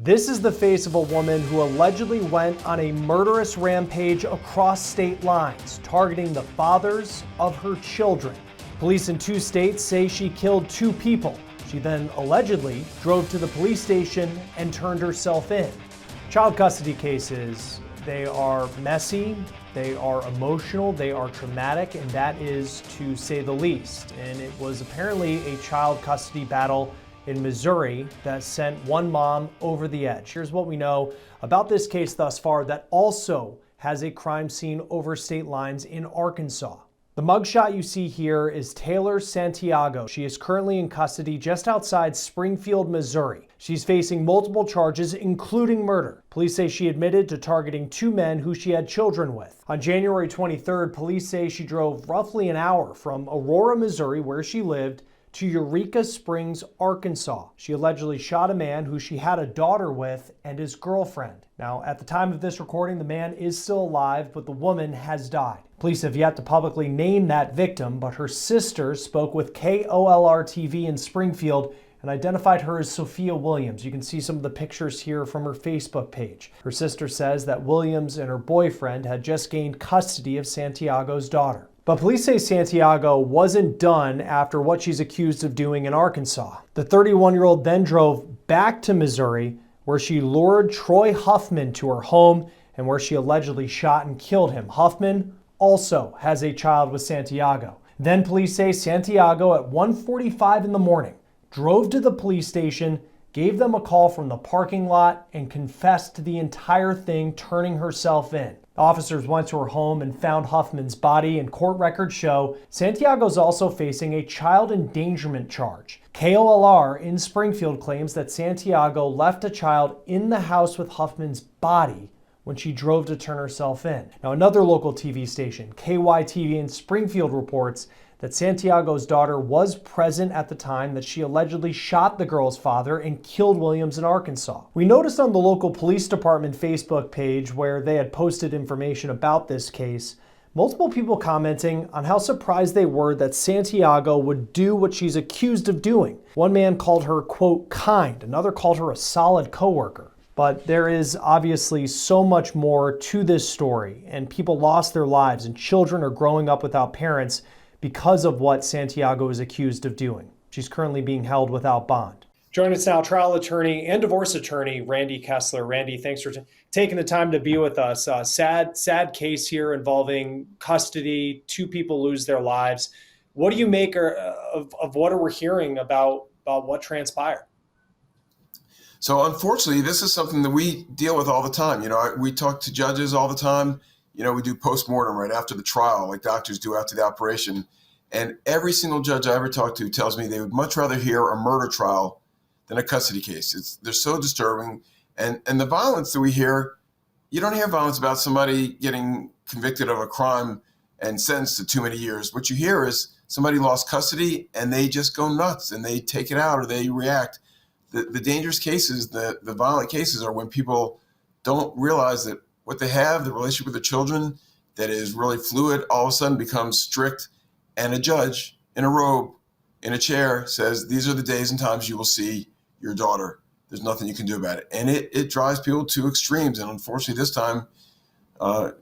This is the face of a woman who allegedly went on a murderous rampage across state lines, targeting the fathers of her children. Police in 2 states say she killed 2 people. She then allegedly drove to the police station and turned herself in. Child custody cases, they are messy, they are emotional, they are traumatic, and that is to say the least. And it was apparently a child custody battle in Missouri that sent one mom over the edge. Here's what we know about this case thus far that also has a crime scene over state lines in Arkansas. The mugshot you see here is Taylor Santiago. She is currently in custody just outside Springfield, Missouri. She's facing multiple charges, including murder. Police say she admitted to targeting 2 men who she had children with. On January 23rd, police say she drove roughly an hour from Aurora, Missouri, where she lived, to Eureka Springs, Arkansas. She allegedly shot a man who she had a daughter with and his girlfriend. Now, at the time of this recording, the man is still alive, but the woman has died. Police have yet to publicly name that victim, but her sister spoke with KOLR TV in Springfield and identified her as Sophia Williams. You can see some of the pictures here from her Facebook page. Her sister says that Williams and her boyfriend had just gained custody of Santiago's daughter. But police say Santiago wasn't done after what she's accused of doing in Arkansas. The 31-year-old then drove back to Missouri, where she lured Troy Huffman to her home and where she allegedly shot and killed him. Huffman also has a child with Santiago. Then police say Santiago at 1:45 in the morning drove to the police station, gave them a call from the parking lot, and confessed to the entire thing, turning herself in. Officers went to her home and found Huffman's body, and court records show Santiago's also facing a child endangerment charge. KOLR in Springfield claims that Santiago left a child in the house with Huffman's body when she drove to turn herself in. Now, another local TV station, KYTV in Springfield, reports that Santiago's daughter was present at the time that she allegedly shot the girl's father and killed Williams in Arkansas. We noticed on the local police department Facebook page where they had posted information about this case, multiple people commenting on how surprised they were that Santiago would do what she's accused of doing. One man called her, quote, kind. Another called her a solid coworker. But there is obviously so much more to this story, and people lost their lives and children are growing up without parents because of what Santiago is accused of doing. She's currently being held without bond. Joining us now, trial attorney and divorce attorney, Randy Kessler. Randy, thanks for taking the time to be with us. Sad case here involving custody. 2 people lose their lives. What do you make of what we're hearing about what transpired? So unfortunately, this is something that we deal with all the time. We talk to judges all the time. We do postmortem right after the trial, like doctors do after the operation. And every single judge I ever talk to tells me they would much rather hear a murder trial than a custody case. They're so disturbing. And the violence that we hear, you don't hear violence about somebody getting convicted of a crime and sentenced to too many years. What you hear is somebody lost custody and they just go nuts and they take it out or they react. The dangerous cases, the violent cases are when people don't realize that what they have, the relationship with the children that is really fluid, all of a sudden becomes strict. And a judge in a robe, in a chair, says, these are the days and times you will see your daughter. There's nothing you can do about it. And it drives people to extremes. And unfortunately, this time,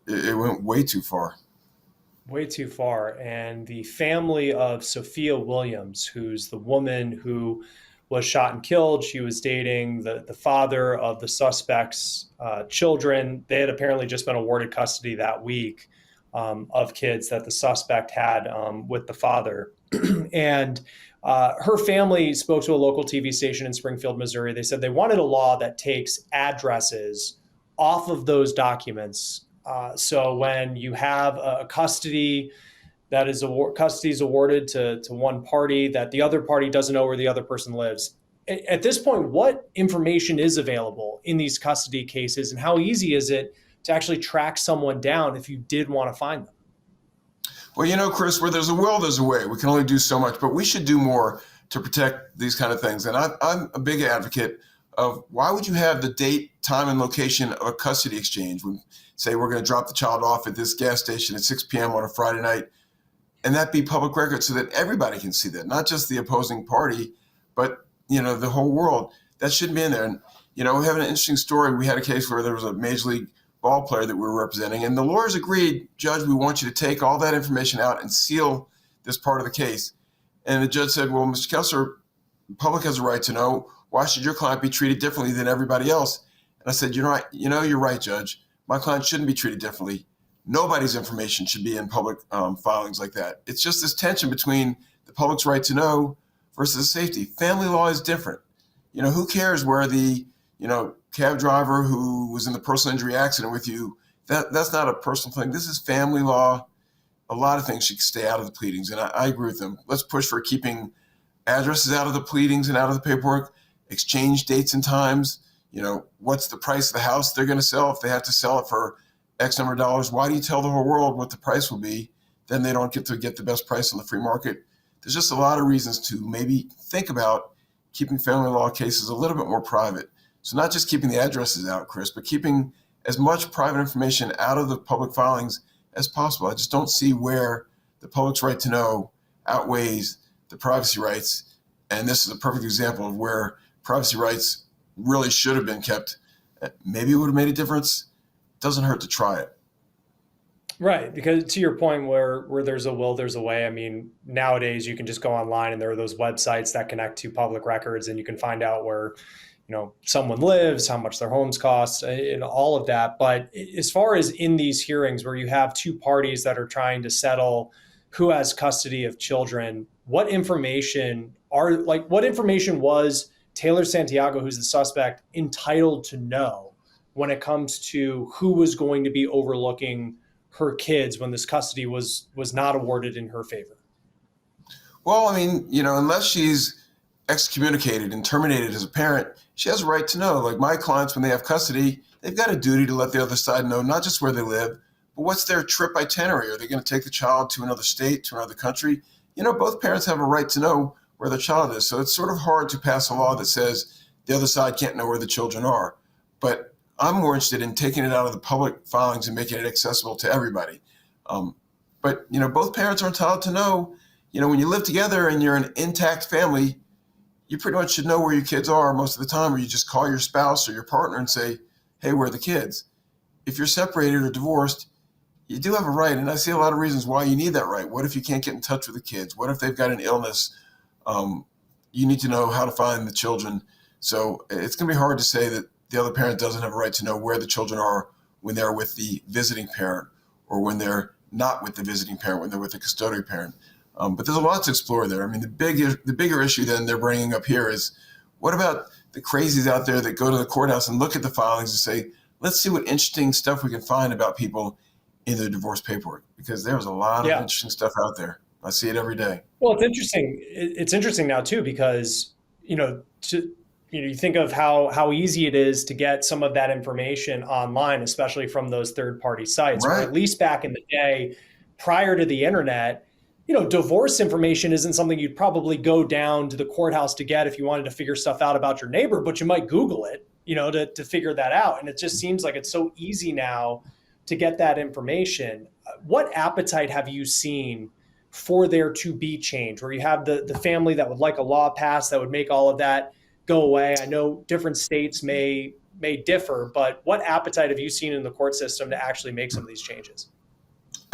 it went way too far. Way too far. And the family of Sophia Williams, who's the woman who was shot and killed. She was dating the father of the suspect's children. They had apparently just been awarded custody that week of kids that the suspect had with the father. And her family spoke to a local TV station in Springfield, Missouri. They said they wanted a law that takes addresses off of those documents. So when you have a custody that is custody is awarded to one party, that the other party doesn't know where the other person lives. At this point, what information is available in these custody cases, and how easy is it to actually track someone down if you did want to find them? Well, Chris, where there's a will, there's a way. We can only do so much, but we should do more to protect these kind of things. And I'm a big advocate of why would you have the date, time, and location of a custody exchange? When, say, we're going to drop the child off at this gas station at 6 p.m. on a Friday night, and that be public record so that everybody can see that, not just the opposing party, but the whole world. That shouldn't be in there. We have an interesting story. We had a case where there was a major league ball player that we were representing, and the lawyers agreed, Judge, we want you to take all that information out and seal this part of the case. And the judge said, well, Mr. Kessler, the public has a right to know. Why should your client be treated differently than everybody else? And I said, you're right, Judge. My client shouldn't be treated differently. Nobody's information should be in public filings like that. It's just this tension between the public's right to know versus safety. Family law is different. Who cares where the, cab driver who was in the personal injury accident with you, that's not a personal thing. This is family law. A lot of things should stay out of the pleadings, and I agree with them. Let's push for keeping addresses out of the pleadings and out of the paperwork, exchange dates and times. What's the price of the house they're going to sell? If they have to sell it for X number of dollars, why do you tell the whole world what the price will be? Then they don't get to get the best price on the free market. There's just a lot of reasons to maybe think about keeping family law cases a little bit more private. So not just keeping the addresses out, Chris, but keeping as much private information out of the public filings as possible. I just don't see where the public's right to know outweighs the privacy rights. And this is a perfect example of where privacy rights really should have been kept. Maybe it would have made a difference. Doesn't hurt to try it. Right, because to your point, where there's a will, there's a way. I mean, nowadays you can just go online and there are those websites that connect to public records, and you can find out where, someone lives, how much their homes cost, and all of that. But as far as in these hearings where you have two parties that are trying to settle who has custody of children, what information was Taylor Santiago, who's the suspect, entitled to know when it comes to who was going to be overlooking her kids when this custody was not awarded in her favor? Well, unless she's excommunicated and terminated as a parent, she has a right to know. Like my clients, when they have custody, they've got a duty to let the other side know not just where they live, but what's their trip itinerary. Are they going to take the child to another state, to another country? Both parents have a right to know where their child is. So it's sort of hard to pass a law that says the other side can't know where the children are. But I'm more interested in taking it out of the public filings and making it accessible to everybody. But both parents are entitled to know, when you live together and you're an intact family, you pretty much should know where your kids are most of the time, or you just call your spouse or your partner and say, hey, where are the kids? If you're separated or divorced, you do have a right. And I see a lot of reasons why you need that right. What if you can't get in touch with the kids? What if they've got an illness? You need to know how to find the children. So it's going to be hard to say that the other parent doesn't have a right to know where the children are when they're with the visiting parent, or when they're not with the visiting parent, when they're with the custodial parent. But there's a lot to explore there. The bigger issue then they're bringing up here is, what about the crazies out there that go to the courthouse and look at the filings and say, let's see what interesting stuff we can find about people in their divorce paperwork, because there's a lot of interesting stuff out there. I see it every day. Well, it's interesting. It's interesting now too, because, you think of how easy it is to get some of that information online, especially from those third-party sites, Right. or at least back in the day, prior to the internet. Divorce information isn't something you'd probably go down to the courthouse to get if you wanted to figure stuff out about your neighbor, but you might Google it, to figure that out. And it just seems like it's so easy now to get that information. What appetite have you seen for there to be change, where you have the family that would like a law passed that would make all of that go away? I know different states may differ, but what appetite have you seen in the court system to actually make some of these changes?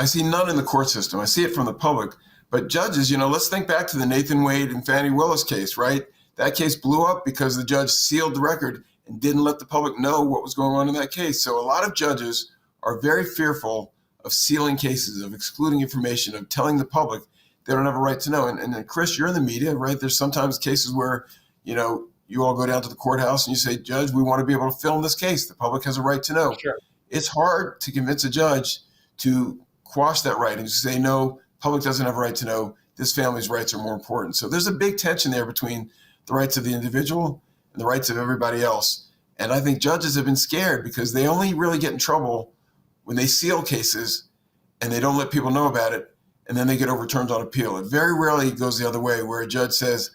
I see none in the court system. I see it from the public. But judges, let's think back to the Nathan Wade and Fannie Willis case, right? That case blew up because the judge sealed the record and didn't let the public know what was going on in that case. So a lot of judges are very fearful of sealing cases, of excluding information, of telling the public they don't have a right to know. And Chris, you're in the media, right? There's sometimes cases where, you all go down to the courthouse and you say, Judge, we want to be able to film this case. The public has a right to know. Sure. It's hard to convince a judge to quash that right and to say, no, public doesn't have a right to know. This family's rights are more important. So there's a big tension there between the rights of the individual and the rights of everybody else. And I think judges have been scared because they only really get in trouble when they seal cases and they don't let people know about it, and then they get overturned on appeal. It very rarely goes the other way, where a judge says,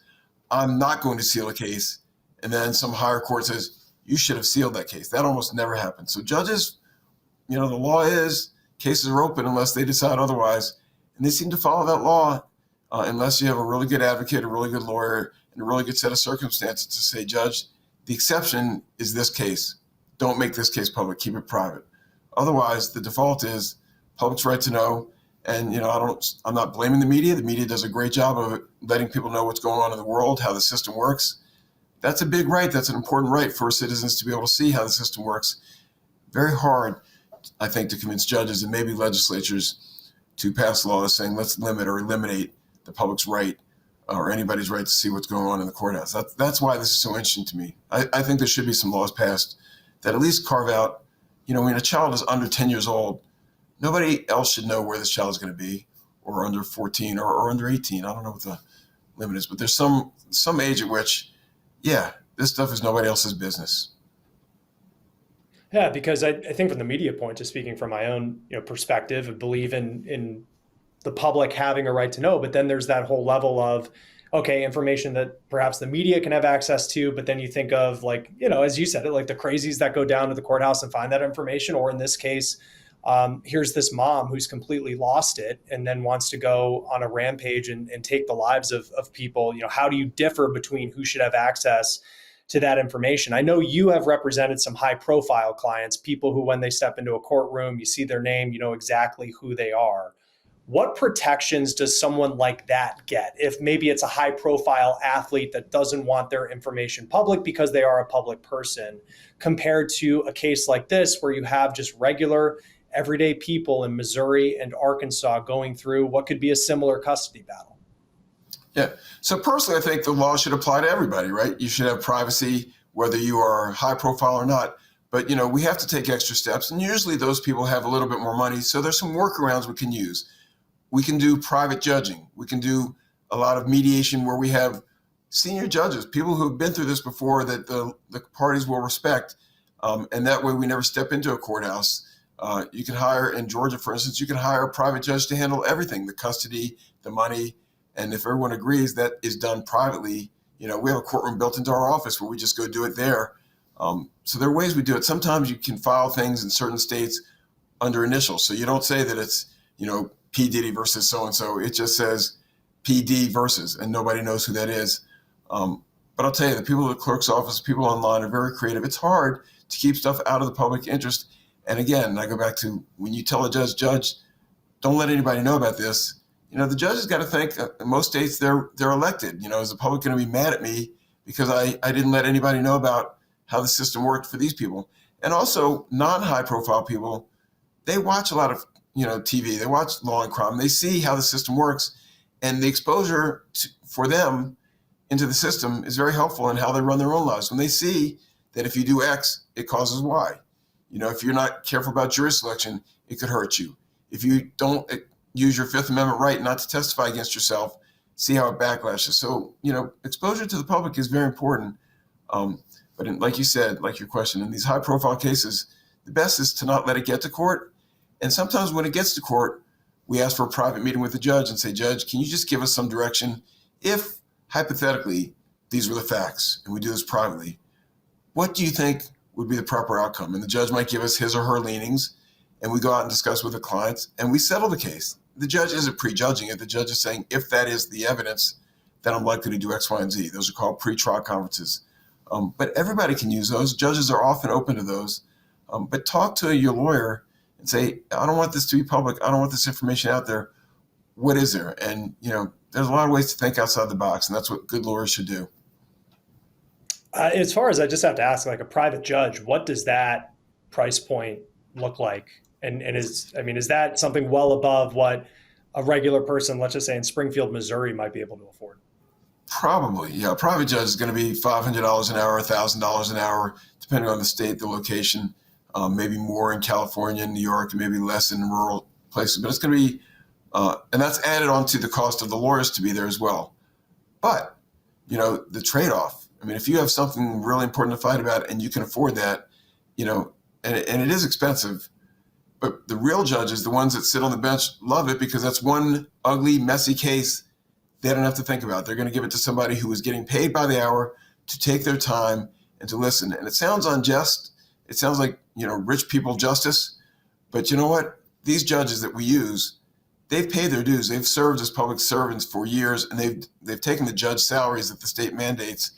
I'm not going to seal a case, and then some higher court says, you should have sealed that case. That almost never happens. So judges, the law is cases are open unless they decide otherwise, and they seem to follow that law unless you have a really good advocate, a really good lawyer, and a really good set of circumstances to say, Judge, The exception is this case. Don't make this case public. Keep it private. Otherwise, the default is public's right to know. And I'm not blaming the media. The media does a great job of letting people know what's going on in the world, how the system works. That's a big right. That's an important right for citizens to be able to see how the system works. Very hard, I think, to convince judges and maybe legislatures to pass laws saying let's limit or eliminate the public's right or anybody's right to see what's going on in the courthouse. That's why this is so interesting to me. I think there should be some laws passed that at least carve out, when a child is under 10 years old, nobody else should know where this child is going to be, or under 14 or under 18. I don't know what the limit is, but there's some age at which, this stuff is nobody else's business. Yeah, because I think from the media point, just speaking from my own perspective, I believe in the public having a right to know. But then there's that whole level of, okay, information that perhaps the media can have access to, but then you think of as you said it, like the crazies that go down to the courthouse and find that information, or in this case, here's this mom who's completely lost it and then wants to go on a rampage and take the lives of people. How do you differ between who should have access to that information? I know you have represented some high profile clients, people who, when they step into a courtroom, you see their name, you know exactly who they are. What protections does someone like that get if maybe it's a high profile athlete that doesn't want their information public because they are a public person, compared to a case like this where you have just regular everyday people in Missouri and Arkansas going through what could be a similar custody battle? Yeah. So personally, I think the law should apply to everybody, right? You should have privacy, whether you are high profile or not. But, we have to take extra steps. And usually those people have a little bit more money. So there's some workarounds we can use. We can do private judging. We can do a lot of mediation where we have senior judges, people who have been through this before that the parties will respect. And that way we never step into a courthouse. You can hire, in Georgia, for instance, you can hire a private judge to handle everything, the custody, the money. And if everyone agrees, that is done privately. We have a courtroom built into our office where we just go do it there. So there are ways we do it. Sometimes you can file things in certain states under initials. So you don't say that it's, P. Diddy versus so-and-so. It just says PD versus, and nobody knows who that is. But I'll tell you, the people at the clerk's office, people online are very creative. It's hard to keep stuff out of the public interest. And again, I go back to when you tell a judge, don't let anybody know about this. The judge has got to think, in most states, they're elected. Is the public going to be mad at me because I didn't let anybody know about how the system worked for these people? And also, non-high profile people, they watch a lot of TV. They watch Law and Crime. They see how the system works. And the exposure for them into the system is very helpful in how they run their own lives. When they see that if you do X, it causes Y. If you're not careful about jury selection, it could hurt you. If you don't use your Fifth Amendment right not to testify against yourself, see how it backlashes. So, exposure to the public is very important. But like you said, like your question, in these high profile cases, the best is to not let it get to court. And sometimes when it gets to court, we ask for a private meeting with the judge and say, Judge, can you just give us some direction? If hypothetically, these were the facts and we do this privately, what do you think would be the proper outcome? And the judge might give us his or her leanings, and we go out and discuss with the clients and we settle the case. The judge isn't prejudging it. The judge is saying, if that is the evidence, then I'm likely to do X, Y, and Z. Those are called pre-trial conferences. But everybody can use those. Judges are often open to those. But talk to your lawyer and say, I don't want this to be public. I don't want this information out there. What is there? And, there's a lot of ways to think outside the box, and that's what good lawyers should do. As far as I just have to ask, like a private judge, what does that price point look like? And is that something well above what a regular person, let's just say in Springfield, Missouri, might be able to afford? Probably, yeah. A private judge is going to be $500 an hour, $1,000 an hour, depending on the state, the location. Maybe more in California and New York, and maybe less in rural places. But it's going to be, and that's added on to the cost of the lawyers to be there as well. But, the trade-off, if you have something really important to fight about and you can afford that, and it is expensive, but the real judges, the ones that sit on the bench, love it because that's one ugly, messy case they don't have to think about. They're going to give it to somebody who is getting paid by the hour to take their time and to listen. And it sounds unjust. It sounds like, rich people justice. But you know what? These judges that we use, they've paid their dues. They've served as public servants for years, and they've taken the judge salaries that the state mandates.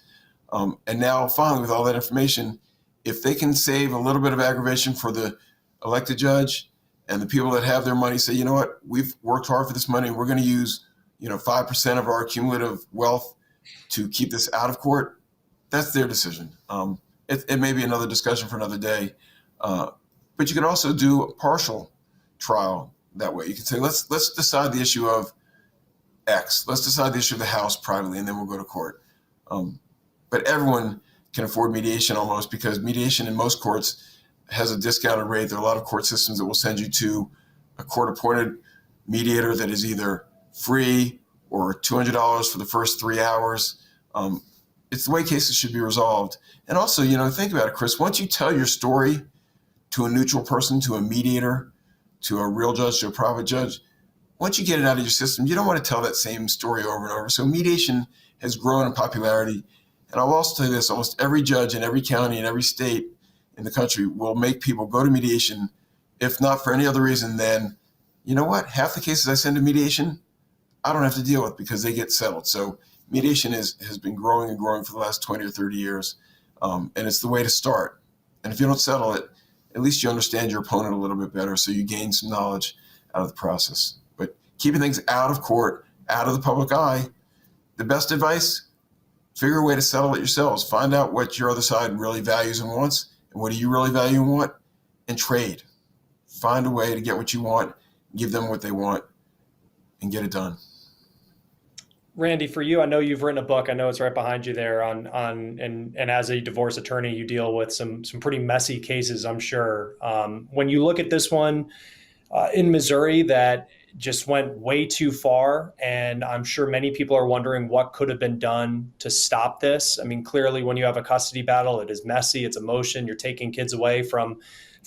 And now finally, with all that information, if they can save a little bit of aggravation for the elected judge and the people that have their money say, you know what, we've worked hard for this money. We're going to use, 5% of our cumulative wealth to keep this out of court. That's their decision. It may be another discussion for another day. But you can also do a partial trial that way. You can say, let's decide the issue of X. Let's decide the issue of the house privately, and then we'll go to court. But everyone can afford mediation almost, because mediation in most courts has a discounted rate. There are a lot of court systems that will send you to a court-appointed mediator that is either free or $200 for the first 3 hours. It's the way cases should be resolved. And also, think about it, Chris. Once you tell your story to a neutral person, to a mediator, to a real judge, to a private judge, once you get it out of your system, you don't want to tell that same story over and over. So mediation has grown in popularity. And I'll also tell you this, almost every judge in every county in every state in the country will make people go to mediation, if not for any other reason than, you know what, half the cases I send to mediation, I don't have to deal with because they get settled. So mediation has been growing and growing for the last 20 or 30 years. And it's the way to start. And if you don't settle it, at least you understand your opponent a little bit better, so you gain some knowledge out of the process. But keeping things out of court, out of the public eye, the best advice, figure a way to settle it yourselves. Find out what your other side really values and wants, and what do you really value and want, and trade. Find a way to get what you want, give them what they want, and get it done. Randy, for you, I know you've written a book. I know it's right behind you there and as a divorce attorney, you deal with some pretty messy cases, I'm sure. When you look at this one in Missouri that just went way too far, and I'm sure many people are wondering what could have been done to stop this. I mean, clearly when you have a custody battle, it is messy, it's emotion, you're taking kids away from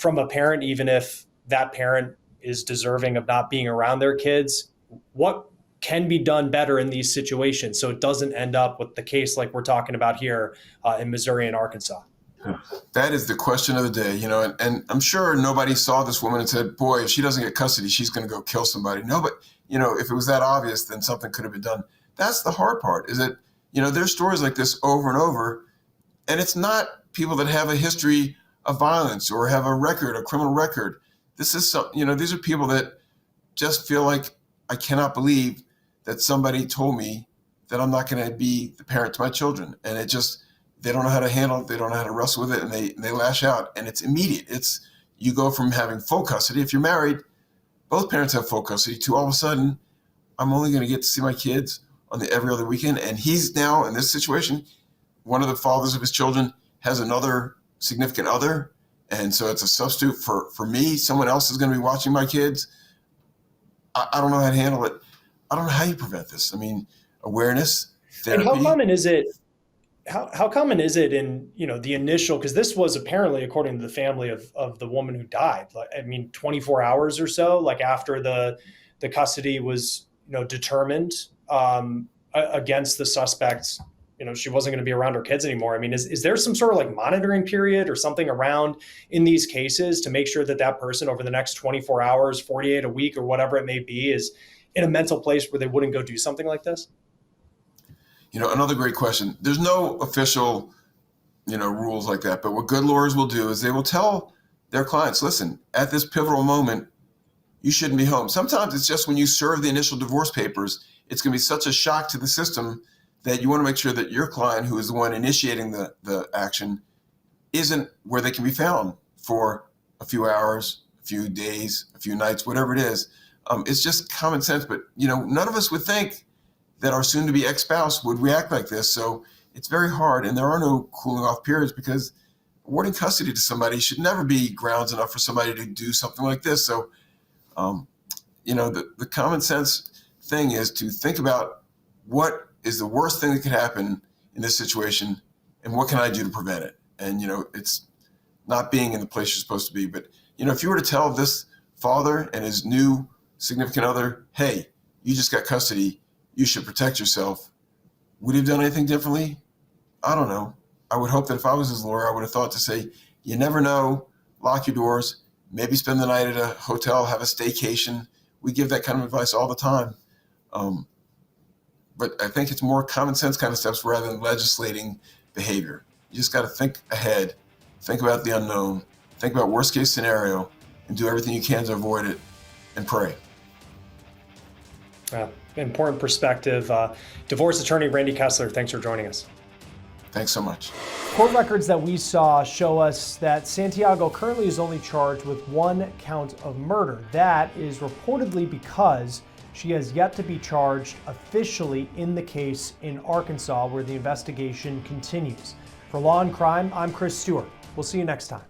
a parent, even if that parent is deserving of not being around their kids. What can be done better in these situations so it doesn't end up with the case like we're talking about here in Missouri and Arkansas? That is the question of the day, and I'm sure nobody saw this woman and said, boy, if she doesn't get custody, she's going to go kill somebody. No, but, if it was that obvious, then something could have been done. That's the hard part, is that, there's stories like this over and over, and it's not people that have a history of violence or have a criminal record. This is these are people that just feel like, I cannot believe that somebody told me that I'm not going to be the parent to my children. And they don't know how to handle it. They don't know how to wrestle with it. And they lash out, and it's immediate. You go from having full custody. If you're married, both parents have full custody, to all of a sudden, I'm only going to get to see my kids on every other weekend. And he's now in this situation, one of the fathers of his children has another significant other. And so it's a substitute for me. Someone else is going to be watching my kids. I don't know how to handle it. I don't know how you prevent this. I mean, awareness, therapy. And how common is it? How common is it in the initial? Because this was apparently, according to the family of the woman who died, 24 hours or so, like after the custody was determined against the suspects. She wasn't going to be around her kids anymore. I mean, is there some sort of monitoring period or something around in these cases to make sure that person over the next 24 hours, 48 a week, or whatever it may be, is in a mental place where they wouldn't go do something like this? Another great question. There's no official, rules like that. But what good lawyers will do is they will tell their clients, listen, at this pivotal moment, you shouldn't be home. Sometimes it's just when you serve the initial divorce papers, it's going to be such a shock to the system that you want to make sure that your client, who is the one initiating the action, isn't where they can be found for a few hours, a few days, a few nights, whatever it is. It's just common sense. But, none of us would think that our soon-to-be ex-spouse would react like this. So it's very hard. And there are no cooling off periods, because awarding custody to somebody should never be grounds enough for somebody to do something like this. So, the common sense thing is to think about what is the worst thing that could happen in this situation, and what can I do to prevent it? And, it's not being in the place you're supposed to be. But, if you were to tell this father and his new significant other, hey, you just got custody, you should protect yourself, would he have done anything differently? I don't know. I would hope that if I was his lawyer, I would have thought to say, you never know, lock your doors, maybe spend the night at a hotel, have a staycation. We give that kind of advice all the time. But I think it's more common sense kind of steps rather than legislating behavior. You just got to think ahead, think about the unknown, think about worst case scenario, and do everything you can to avoid it, and pray. Important perspective. Divorce attorney Randy Kessler, thanks for joining us. Thanks so much. Court records that we saw show us that Santiago currently is only charged with 1 count of murder. That is reportedly because she has yet to be charged officially in the case in Arkansas, where the investigation continues. For Law and Crime, I'm Chris Stewart. We'll see you next time.